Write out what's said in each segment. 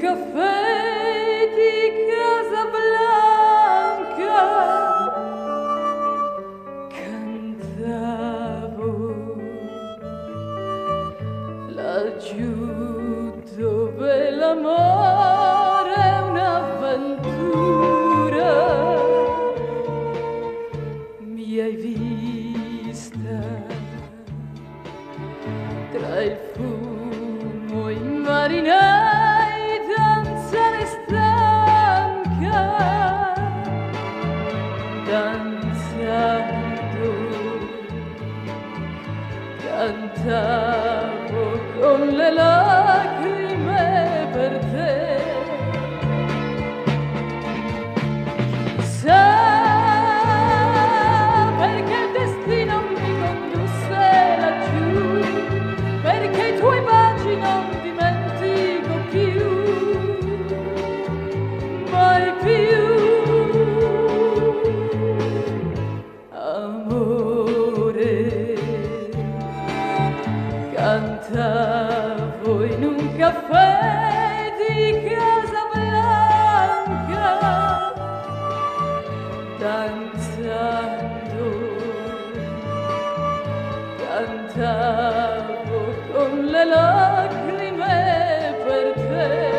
caffè di Casablanca cantavo laggiù dove l'amore è un'avventura. Mi hai vista tra il fumo i marinai danzare stanca, danzando cantavo con le lacrime per te. Chissà perché il destino mi condusse laggiù, perché i tuoi baci non dimentico più, mai più. Amore, cantavo in un caffè di Casablanca, danzando cantavo con le lacrime per te.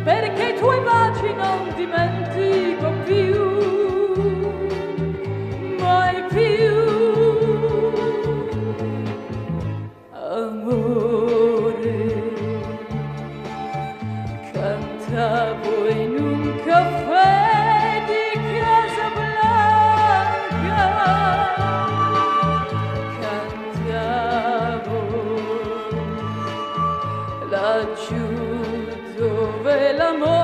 Perché i tuoi baci non dimentico più, mai più. Amore, cantavo in un caffè di Casablanca, cantavo laggiù dove l'amore